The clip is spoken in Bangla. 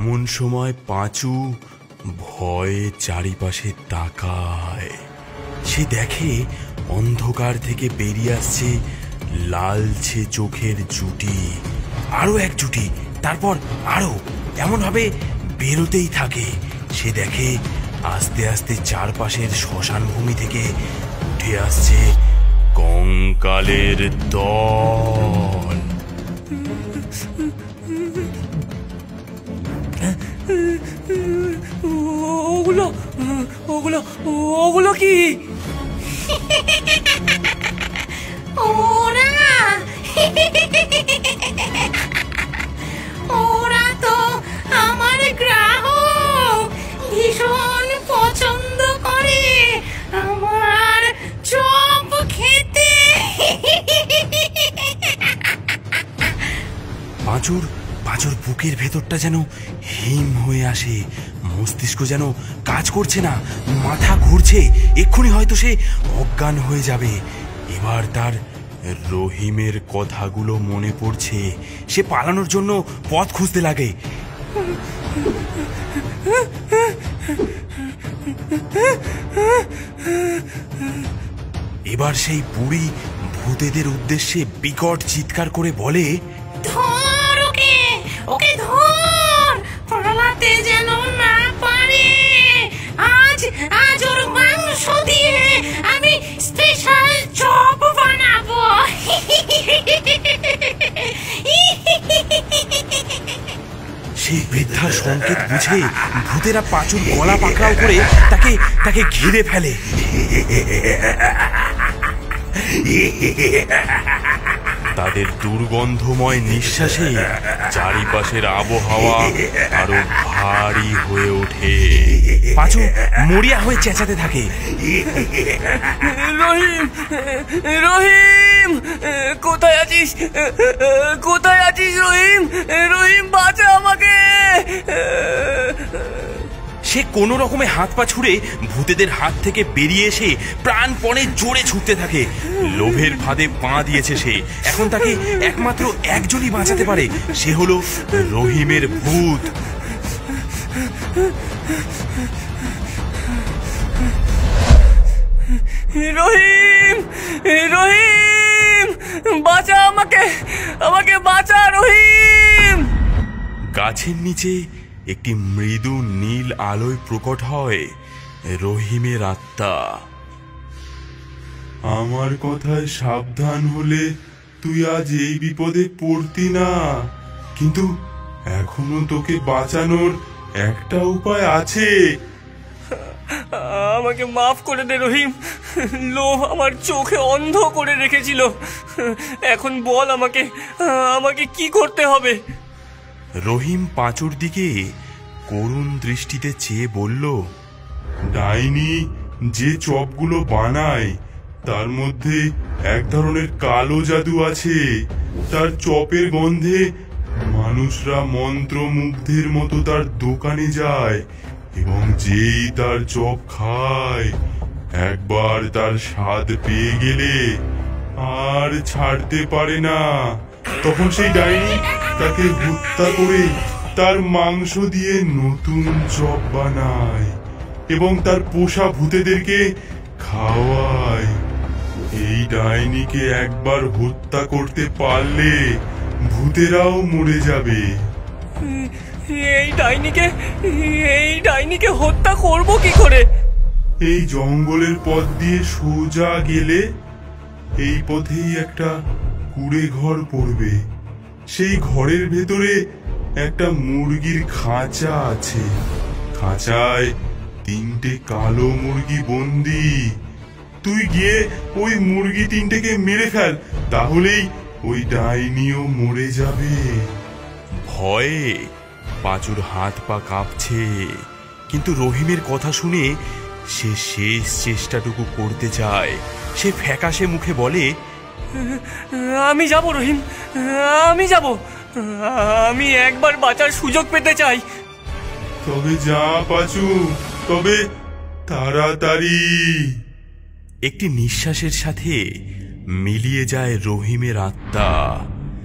এমন সময় পাঁচু ভয়ে চারিপাশে তাকায়। সে দেখে অন্ধকার থেকে বেরিয়ে আসছে লালচে চোখের জুটি, আরো এক জুটি, তারপর আরো, এমন ভাবে বেরোতেই থাকে। সে দেখে আস্তে আস্তে চারপাশের শ্মশান ভূমি থেকে উঠে আসছে কঙ্কালের দল। ওগুলো ওগুলো ওগুলো কি? ওরা তো আমার গ্রাহক, ভীষণ পছন্দ করে আমার চপ খেতে। পাঁচুর বুকের ভেতরটা যেন হিম হয়ে আসে, মস্তিষ্ক যেন কাজ করছে না, মাথা ঘুরছে, এক্ষুনি হয়তো সে অজ্ঞান হয়ে যাবে। এবার তার রহিমের কথাগুলো মনে পড়ছে। সে পালানোর জন্য পথ খুঁজতে লাগে। এবার সেই বুড়ি ভূতেদের উদ্দেশ্যে বিকট চিৎকার করে বলে, ধর ওকে, ওকে ধর, পালাতে যেন না পারে। আজ ওর মাংস দিয়ে আমি স্পেশাল চপ বানাবো। সেই বৃদ্ধার সংকেত বুঝে ভূতেরা পাঁচুর গলা পাকড়াও করে তাকে ঘিরে ফেলে। তাদের দুর্গন্ধময় নিঃশ্বাসে চারিপাশের আবহাওয়া আরো ভারী হয়ে ওঠে। পাঁচু মরিয়া হয়ে চেঁচাতে থাকে, রহিম, রহিম, কোথায় আছিস? কোথায় আছিস রহিম? রহিম, বাঁচা আমাকে। সে কোনো রকমে হাত পা ছুড়ে ভূতেদের হাত থেকে বেরিয়ে এসে প্রাণপণে জোরে ছুটতে থাকে। লোভের ফাঁদে পা দিয়েছে সে। এখন তাকে একমাত্র একজনই বাঁচাতে পারে, সে হলো রহিমের ভূত। রহিম, রহিম, বাঁচা আমাকে, আমাকে বাঁচা রহিম। গাছের নিচে একটি মৃদু নীল আলোয় প্রকট হয় রহিমের আত্মা। আমার কথায় সাবধান হলে তুই আজ এই বিপদে পড়তি না, কিন্তু এখনো তোকে বাঁচানোর একটা উপায় আছে। আমাকে মাফ করে দে রহিম, লোভ আমার চোখে অন্ধ করে রেখেছিল। এখন বল আমাকে, আমাকে কি করতে হবে? রহিম পাঁচুর দিকে করুণ দৃষ্টিতে চেয়ে বলল, ডাইনি যে চপগুলো বানায় তার মধ্যে এক ধরনের কালো জাদু আছে। তার চপের গন্ধে মানুষরা মন্ত্রমুগ্ধের মতো তার দোকানে যায়, এবং যেই তার চপ খায়, একবার তার স্বাদ পেয়ে গেলে আর ছাড়তে পারে না। তখন সেই ডাইনি তাকে হত্যা করে তার মাংস দিয়ে নতুন চপ বানায় এবং তার পোষা ভূতেদেরকে খাওয়ায়। এই ডাইনিকে একবার হত্যা করতে পারলে ভূতেরাও মরে যাবে। এই ডাইনিকে হত্যা করব কি করে? এই জঙ্গলের পথ দিয়ে সোজা গেলে এই পথেই একটা কুড়ে ঘর পড়বে। সেই ঘরের ভেতরে একটা মুরগির খাঁচা আছে। খাঁচায় 3টে কালো মুরগি বন্দি। তুই গিয়ে ওই মুরগি 3টেকে মেরে ফেল, তাহলেই ওই ডাইনিও মরে যাবে। ভয়ে পাঁচুর হাত পা কাঁপছে, কিন্তু রহিমের কথা শুনে সে শেষ চেষ্টাটুকু করতে চায়। সে ফ্যাকাশে মুখে বলে, আমি যাব রহিম, আমি যাব। আমি একবার বাঁচার সুযোগ পেতে চাই। তবে যা পাঁচু, তবে তাড়াতাড়ি। একটি নিঃশ্বাসের সাথে মিলিয়ে যায় রহিমের আত্মা।